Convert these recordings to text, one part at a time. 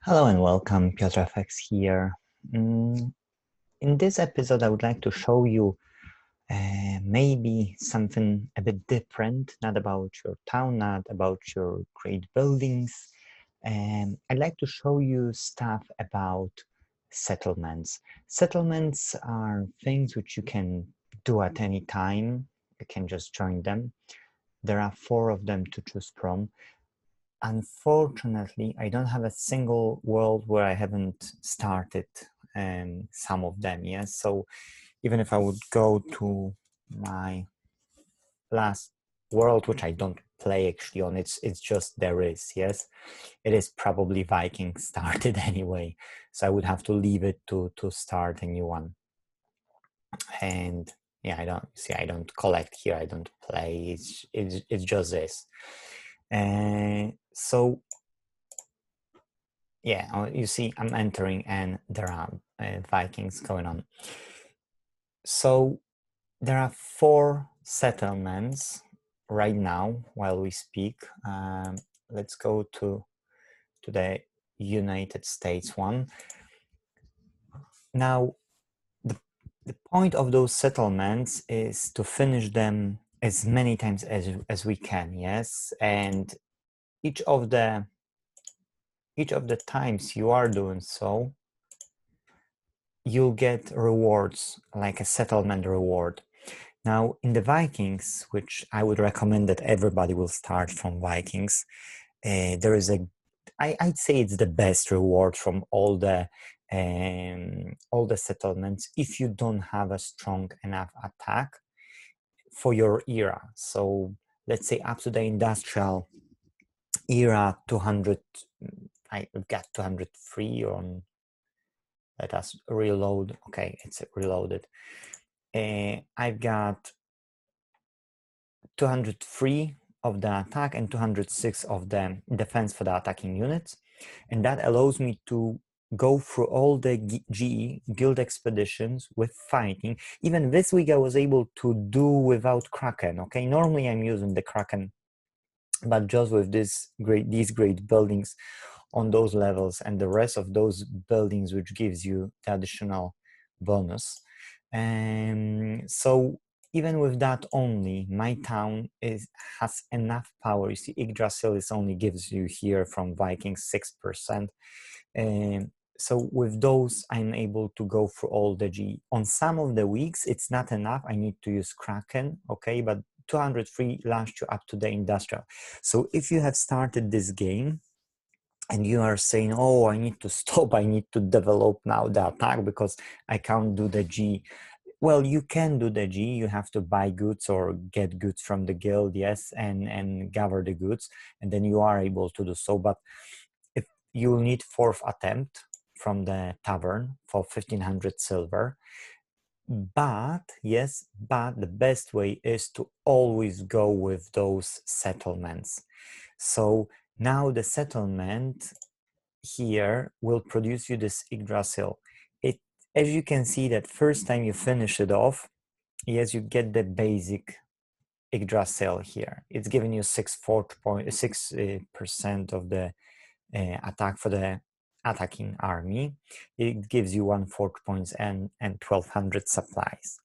Hello and welcome, PiotrFX here. In this episode, I would like to show you maybe something a bit different, not about your town, not about your great buildings. I'd like to show you stuff about settlements. Settlements are things which you can do at any time. You can just join them. There are 4 of them to choose from. Unfortunately, I don't have a single world where I haven't started some of them. Yes, so even if I would go to my last world, which I don't play actually on, it's just there is, yes, it is probably Viking started anyway, so I would have to leave it to start a new one. And yeah, I don't collect here, I don't play, it's just this. So yeah, you see I'm entering and there are Vikings going on. So there are 4 settlements right now while we speak. Let's go to the United States one. Now, the point of those settlements is to finish them as many times as we can, yes? And each of the times you are doing so, you'll get rewards, like a settlement reward. Now, in the Vikings, which I would recommend that everybody will start from Vikings, there is I'd say it's the best reward from all the settlements if you don't have a strong enough attack for your era. So let's say up to the industrial era, 200. I've got 203 on. Let us reload. Okay, it's reloaded. I've got 203 of the attack and 206 of the defense for the attacking units, and that allows me to go through all the GE guild expeditions with fighting. Even this week I was able to do without Kraken. Okay, normally I'm using the Kraken, but just with these great buildings on those levels and the rest of those buildings, which gives you the additional bonus. And so even with that only, my town has enough power. You see, Yggdrasil is only gives you here from Vikings 6%. And so with those, I'm able to go through all the G. On some of the weeks, it's not enough. I need to use Kraken, okay? But 203 launch you up to the industrial. So if you have started this game and you are saying, oh, I need to stop, I need to develop now the attack because I can't do the G. Well, you can do the G, you have to buy goods or get goods from the guild, yes, and gather the goods, and then you are able to do so. But if you will need 4th attempt from the tavern for 1500 silver. But yes, but the best way is to always go with those settlements. So now the settlement here will produce you this Yggdrasil. As you can see, that first time you finish it off, yes, you get the basic Yggdrasil here. It's giving you 6% of the attack for the attacking army. It gives you 1/4 points and 1200 supplies.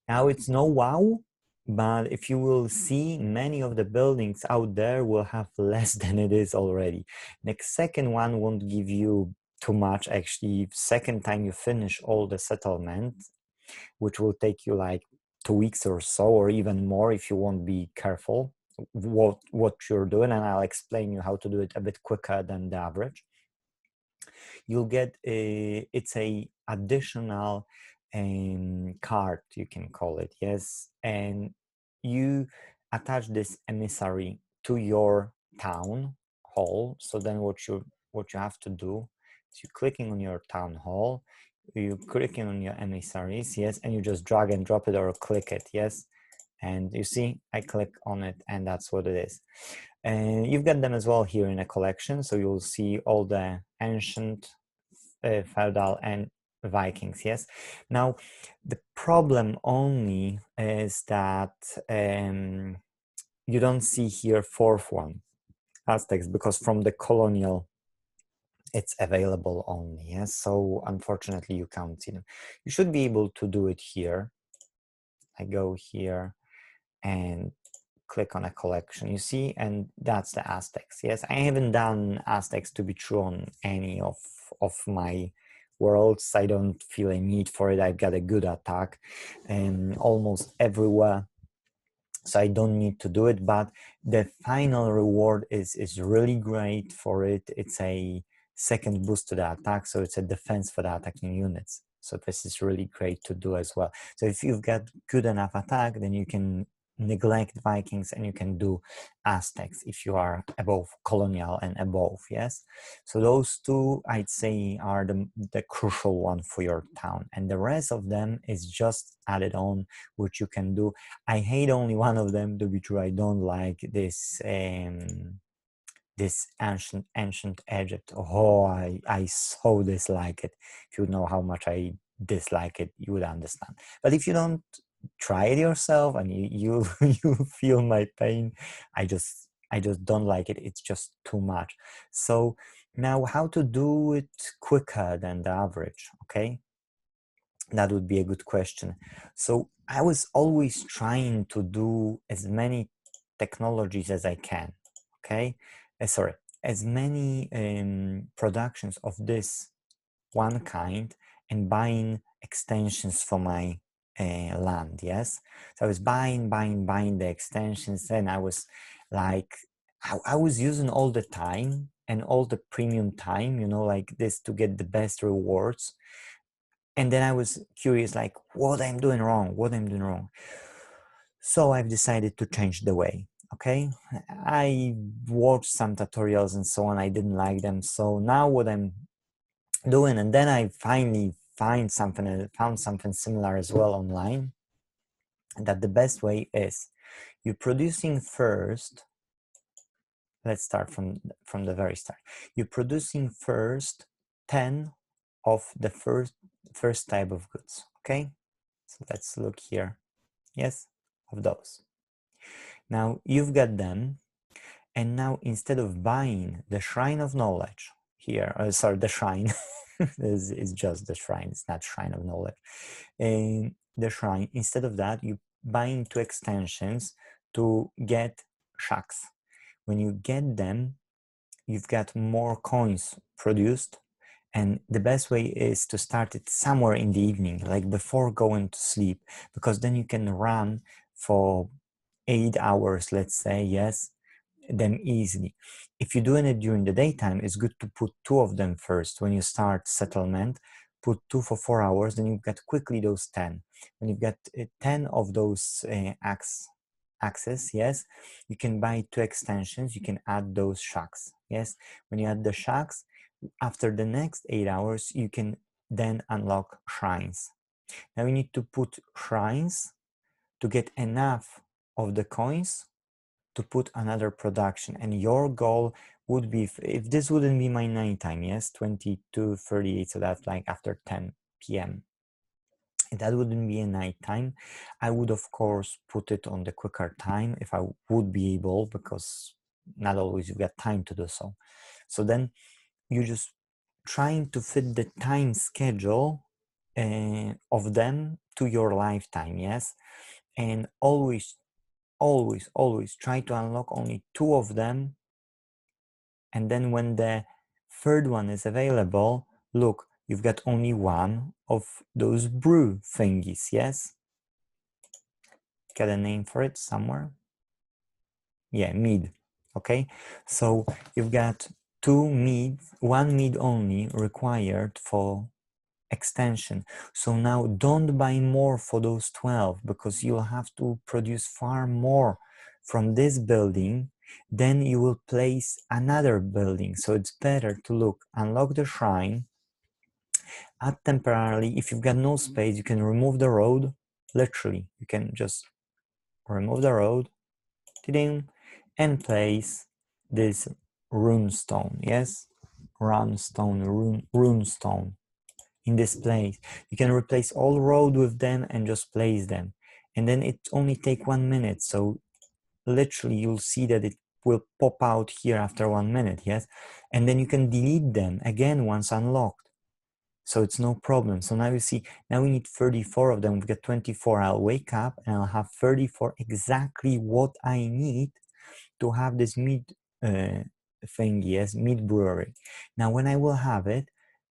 Now it's no wow, but if you will see, many of the buildings out there will have less than it is already. Next second one won't give you too much actually. Second time you finish all the settlement, which will take you like 2 weeks or so, or even more if you won't be careful what you're doing, and I'll explain you how to do it a bit quicker than the average. You'll get it's a additional card, you can call it, yes, and you attach this emissary to your town hall. So then what you have to do is you clicking on your town hall, you clicking on your emissaries, yes, and you just drag and drop it or click it, yes, and you see I click on it and that's what it is. And you've got them as well here in a collection, so you'll see all the ancient, feudal and Vikings, yes. Now the problem only is that you don't see here 4th one, Aztecs, because from the colonial it's available only. Yes, so unfortunately you can't see them. You should be able to do it here. I go here and click on a collection, you see, and that's the Aztecs. Yes, I haven't done Aztecs to be true on any of my worlds. I don't feel a need for it. I've got a good attack and almost everywhere, so I don't need to do it. But the final reward is really great for it. It's a second boost to the attack, so it's a defense for the attacking units. So this is really great to do as well. So if you've got good enough attack, then you can neglect Vikings and you can do Aztecs if you are above colonial and above. Yes, so those two I'd say are the crucial one for your town, and the rest of them is just added on, which you can do. I hate only one of them, to be true. I don't like this this ancient Egypt. Oh, I so dislike it. If you know how much I dislike it, you would understand. But if you don't try it yourself and you you feel my pain, I just don't like it. It's just too much. So now, how to do it quicker than the average? Okay, that would be a good question. So I was always trying to do as many technologies as I can. Okay, sorry, as many productions of this one kind and buying extensions for my land. Yes, so I was buying the extensions, and I was like, I was using all the time and all the premium time, you know, like this, to get the best rewards. And then I was curious, like, what I'm doing wrong. So I've decided to change the way. Okay, I watched some tutorials and so on. I didn't like them, so now what I'm doing, and then I finally found something similar as well online, that the best way is you're producing first. Let's start from the very start. You're producing first 10 of the first type of goods. Okay, so let's look here. Yes, of those. Now you've got them, and now instead of buying the Shrine of Knowledge here, sorry, the Shrine is just the Shrine, it's not Shrine of Knowledge. And the Shrine, instead of that, you buying 2 extensions to get shacks. When you get them, you've got more coins produced, and the best way is to start it somewhere in the evening, like before going to sleep, because then you can run for 8 hours, let's say, yes, them easily. If you're doing it during the daytime, it's good to put 2 of them first. When you start settlement, put 2 for 4 hours, then you've got quickly those 10. When you've got 10 of those axes, yes, you can buy 2 extensions, you can add those shacks. Yes, when you add the shacks, after the next 8 hours, you can then unlock shrines. Now you need to put shrines to get enough of the coins to put another production, and your goal would be, if this wouldn't be my nighttime, yes, 22:38, so that's like after 10 p.m. If that wouldn't be a nighttime, I would of course put it on the quicker time if I would be able, because not always you've got time to do so. So then you're just trying to fit the time schedule of them to your lifetime, yes, and always try to unlock only 2 of them, and then when the third one is available, look, you've got only 1 of those brew thingies. Yes, got a name for it somewhere. Yeah, mead. Okay, so you've got 2 mead, 1 mead only required for extension. So now don't buy more for those 12, because you'll have to produce far more from this building. Then you will place another building. So it's better to look, unlock the shrine, add temporarily. If you've got no space, you can remove the road. Literally, you can just remove the road and place this rune stone. Yes, rune stone in this place. You can replace all road with them and just place them, and then it only take 1 minute. So literally you'll see that it will pop out here after 1 minute, yes? And then you can delete them again once unlocked. So it's no problem. So now you see, now we need 34 of them. We've got 24. I'll wake up and I'll have 34, exactly what I need to have this meat thing, yes, meat brewery. Now, when I will have it,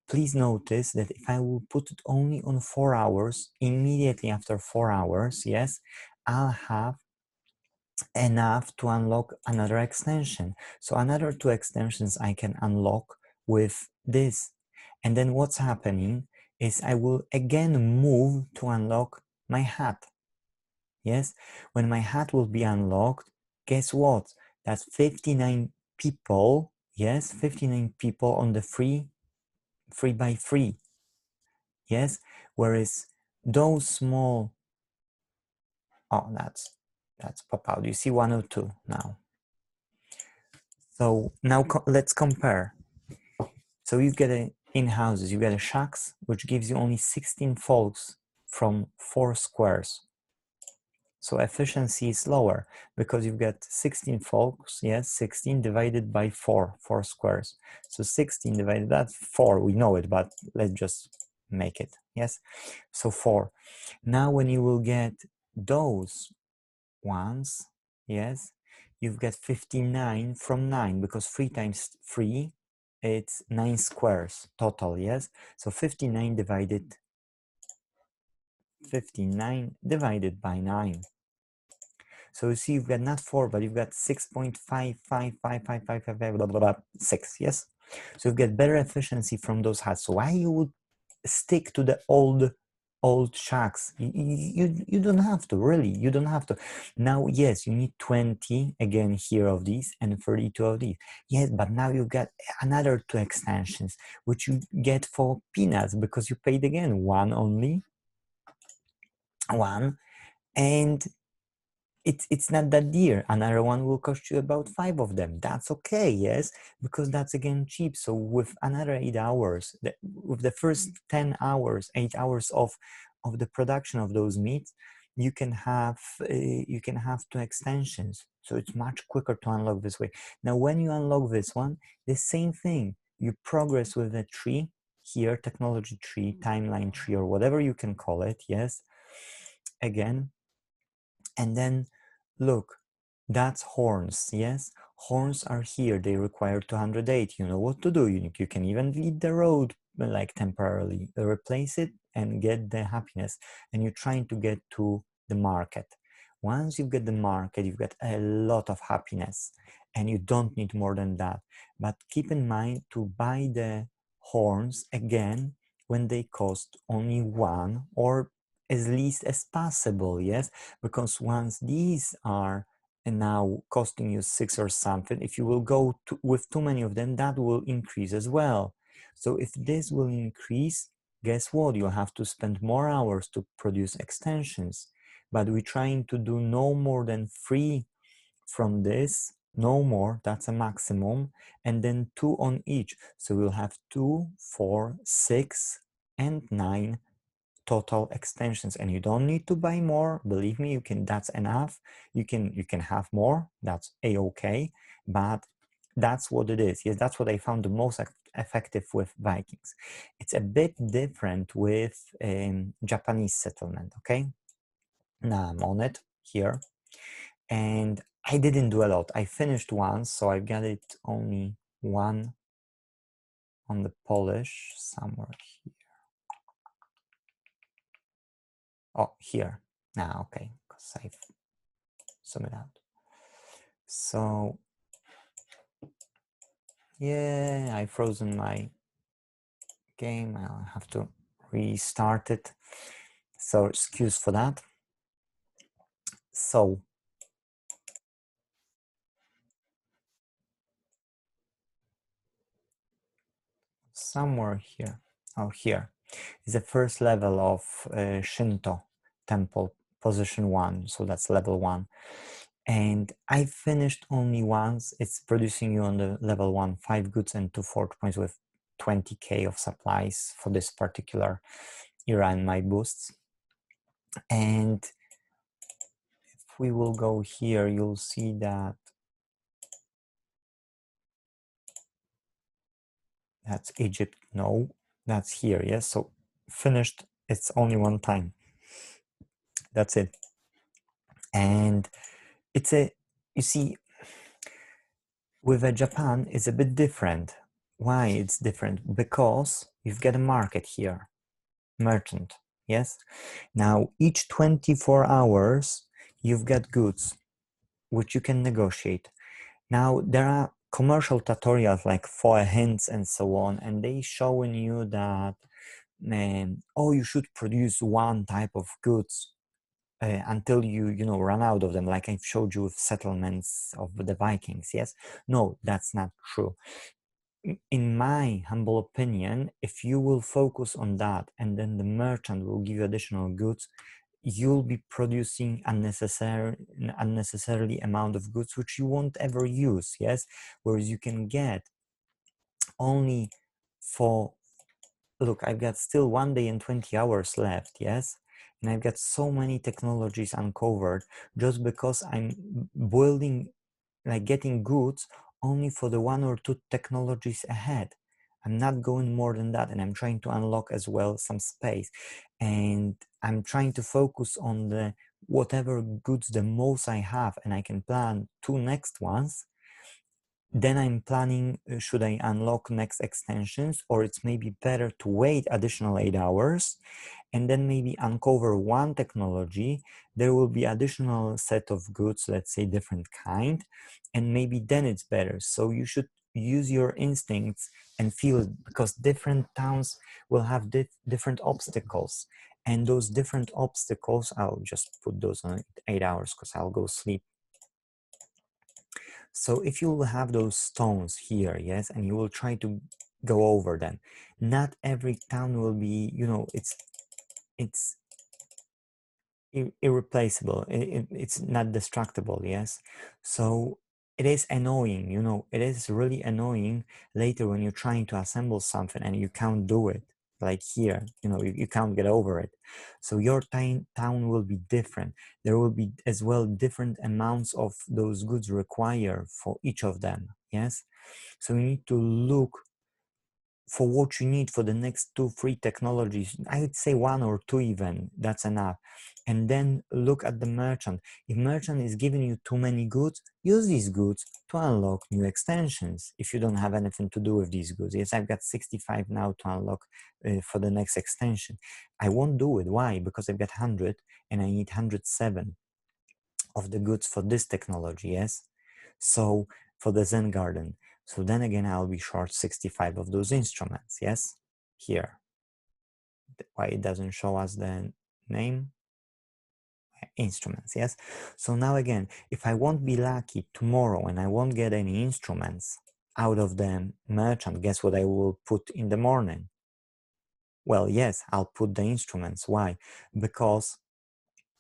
please notice that if I will put it only on 4 hours, immediately after 4 hours, yes, I'll have enough to unlock another extension. So another 2 extensions I can unlock with this. And then what's happening is I will again move to unlock my hat. Yes, when my hat will be unlocked, guess what? That's 59 people. Yes, 59 people on the free by free. Yes, whereas those small, oh, that's pop out. You see 102 now. So now let's compare. So you get in houses, you get a shacks, which gives you only 16 folks from 4 squares. So efficiency is lower because you've got 16 folks, yes, 16 divided by 4 squares. So 16 divided by 4, we know it, but let's just make it, yes? So 4. Now when you will get those ones, yes, you've got 59 from 9 because 3 times 3, it's 9 squares total, yes? So 59 divided by 9. So you see, you've got not 4, but you've got 6.5555555 yes? So you've got better efficiency from those hats. So why you would stick to the old shacks? You don't have to, really, you don't have to. Now, yes, you need 20, again, here of these, and 32 of these. Yes, but now you've got another 2 extensions, which you get for peanuts, because you paid, again, one only, one, and it's not that dear. Another one will cost you about 5 of them. That's okay, yes, because that's again cheap. So with another 8 hours, with the first 10 hours, 8 hours of the production of those meats, you can have 2 extensions. So it's much quicker to unlock this way. Now, when you unlock this one, the same thing. You progress with the tree here, technology tree, timeline tree, or whatever you can call it. Yes, again. And then look, that's horns, yes? Horns are here, they require 208. You know what to do. You can even lead the road, like temporarily, replace it and get the happiness. And you're trying to get to the market. Once you get the market, you've got a lot of happiness and you don't need more than that. But keep in mind to buy the horns again when they cost only 1 or as least as possible, yes? Because once these are now costing you 6 or something, if you will go with too many of them, that will increase as well. So if this will increase, guess what? You'll have to spend more hours to produce extensions. But we're trying to do no more than 3 from this, no more, that's a maximum, and then 2 on each. So we'll have 2, 4, 6, and 9 total extensions, and you don't need to buy more. Believe me, you can, that's enough. You can have more, that's a-okay, but that's what it is. Yes, that's what I found the most effective with Vikings. It's a bit different with Japanese settlement. Okay, now I'm on it here, and I didn't do a lot. I finished once, so I've got it only 1 on the Polish somewhere here. Oh, here. Now, okay, because I've zoom it out. So, yeah, I frozen my game. I'll have to restart it. So, excuse for that. So, somewhere here, oh, here is the first level of Shinto temple, position 1. So that's level 1. And I finished only once. It's producing you on the level 1 5 goods and 2 fort points with 20k of supplies for this particular era in my boosts. And if we will go here, you'll see that That's Egypt. No, that's here. Yes. So finished. It's only one time. That's it. And it's a, you see, with a Japan, it's a bit different. Why it's different? Because you've got a market here, merchant. Yes. Now, each 24 hours, you've got goods which you can negotiate. Now, there are commercial tutorials like for hints and so on, and they showing you that, oh, you should produce one type of goods until you know run out of them, like I've showed you with settlements of the Vikings. Yes, no, that's not true. In my humble opinion, if you will focus on that and then the merchant will give you additional goods, you'll be producing unnecessarily amount of goods which you won't ever use. Yes, whereas you can get only for, look, I've got still 1 day and 20 hours left. Yes, and I've got so many technologies uncovered just because I'm building, like getting goods only for the 1 or 2 technologies ahead. I'm not going more than that, and I'm trying to unlock as well some space, and I'm trying to focus on the whatever goods the most I have, and I can plan 2 next ones. Then I'm planning, should I unlock next extensions, or it's maybe better to wait additional 8 hours and then maybe uncover one technology. There will be additional set of goods, let's say different kind, and maybe then it's better. So you should use your instincts and feel it, because different towns will have different obstacles, and those different obstacles, I'll just put those on 8 hours because I'll go sleep. So if you will have those stones here, yes, and you will try to go over them, not every town will be, you know, it's irreplaceable. It's not destructible. Yes, so it is annoying, you know, it is really annoying later when you're trying to assemble something and you can't do it, like here, you know, you can't get over it. So your town will be different. There will be as well different amounts of those goods required for each of them. Yes, so you need to look for what you need for the next 2 3 technologies. I would say 1 or 2 even, that's enough. And then look at the merchant. If merchant is giving you too many goods, use these goods to unlock new extensions if you don't have anything to do with these goods. Yes, I've got 65 now to unlock for the next extension. I won't do it. Why? Because I've got 100 and I need 107 of the goods for this technology. Yes, so for the Zen garden. So then again, I'll be short 65 of those instruments. Yes, here. Why it doesn't show us the name? Instruments. Yes, so now again, if I won't be lucky tomorrow and I won't get any instruments out of the merchant, guess what I will put in the morning? Well, yes, I'll put the instruments. Why? Because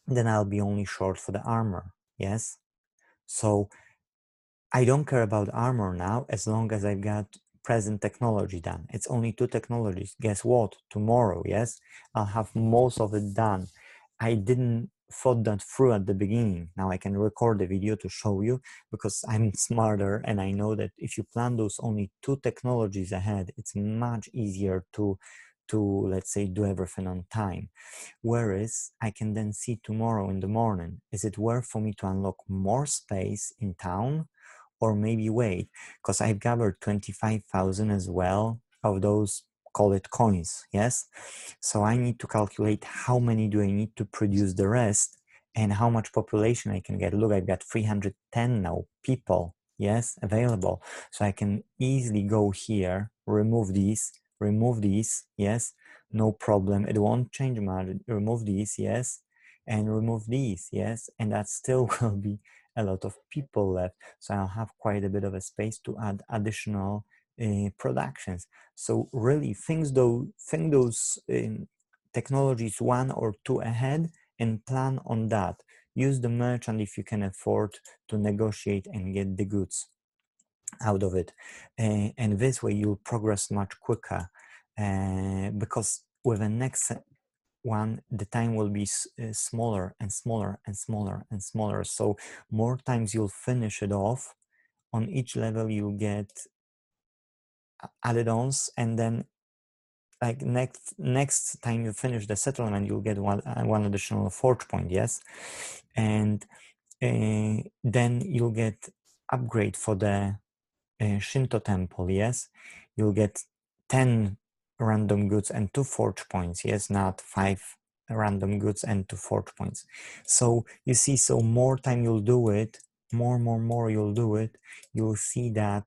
then I'll be only short for the armor. Yes, so I don't care about armor now as long as I've got present technology done. It's only 2 technologies. Guess what? Tomorrow, yes, I'll have most of it done. I didn't thought that through at the beginning. Now I can record the video to show you because I'm smarter and I know that if you plan those only 2 technologies ahead, it's much easier to let's say do everything on time. Whereas I can then see tomorrow in the morning, is it worth for me to unlock more space in town, or maybe wait, because I've gathered 25,000 as well of those, call it coins. Yes, so I need to calculate how many do I need to produce the rest and how much population I can get. Look, I've got 310 now people, yes, available. So I can easily go here, remove these, yes, no problem, it won't change much. Remove these, yes, and remove these, yes, and that still will be a lot of people left. So I'll have quite a bit of a space to add additional productions. So really think those technologies 1 or 2 ahead and plan on that. Use the merchant if you can afford to negotiate and get the goods out of it. And this way you'll progress much quicker because with the next one, the time will be smaller and smaller and smaller and smaller. So more times you'll finish it off. On each level you'll get added-ons, and then like next time you finish the settlement, you'll get one additional forge point, yes, and then you'll get upgrade for the Shinto temple, yes, you'll get 10 random goods and 2 forge points, yes, not 5 random goods and 2 forge points. So you see, so more time you'll do it, more you'll do it, you'll see that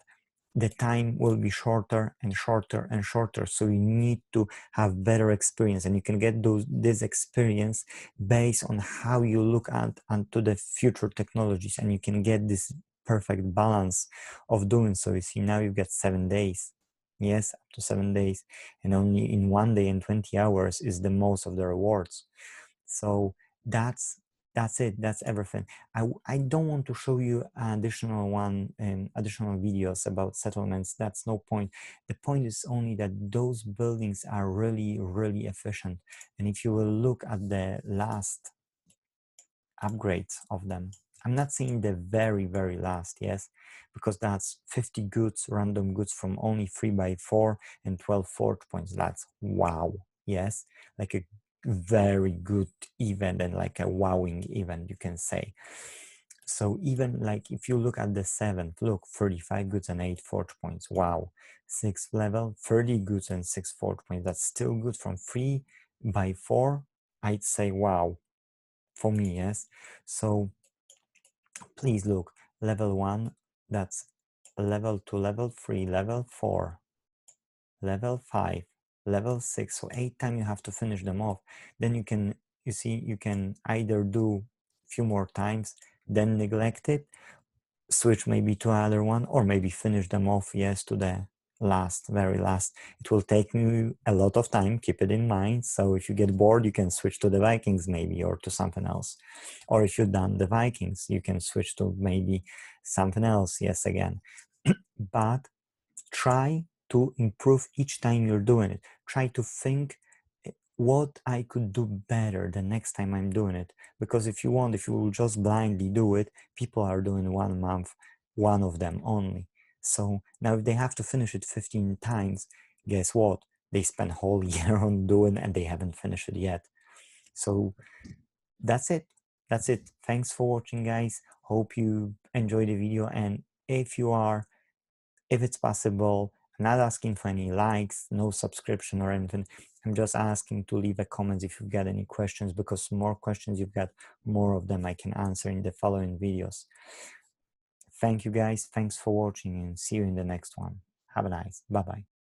the time will be shorter and shorter and shorter. So you need to have better experience, and you can get this experience based on how you look at onto the future technologies, and you can get this perfect balance of doing so. You see, now you get 7 days, yes, up to 7 days, and only in 1 day and 20 hours is the most of the rewards. So that's it, that's everything. I don't want to show you additional videos about settlements. That's no point. The point is only that those buildings are really efficient, and if you will look at the last upgrades of them, I'm not saying the very last, yes, because that's 50 goods, random goods from only 3x4 and 12 forge points. That's wow, yes, like a very good event, and like a wowing event, you can say. So even like if you look at the 7th, look, 35 goods and 8 forge points, wow. 6th level, 30 goods and 6 forge points. That's still good from 3x4. I'd say wow for me, yes. So please look, level 1, that's level 2, level 3, level 4, level 5, level 6. So 8 times you have to finish them off. Then you can, you see, you can either do a few more times, then neglect it, switch maybe to another one, or maybe finish them off, yes, to the very last. It will take you a lot of time, keep it in mind. So if you get bored, you can switch to the Vikings maybe, or to something else. Or if you've done the Vikings, you can switch to maybe something else, yes, again. But try to improve each time you're doing it. Try to think what I could do better the next time I'm doing it. Because if you will just blindly do it, people are doing 1 month, one of them only. So now if they have to finish it 15 times, guess what? They spend a whole year on doing, and they haven't finished it yet. So that's it. That's it. Thanks for watching, guys. Hope you enjoyed the video. And if it's possible, I'm not asking for any likes, no subscription or anything. I'm just asking to leave a comment if you've got any questions, because more questions you've got, more of them I can answer in the following videos. Thank you, guys. Thanks for watching, and see you in the next one. Have a nice. Bye-bye.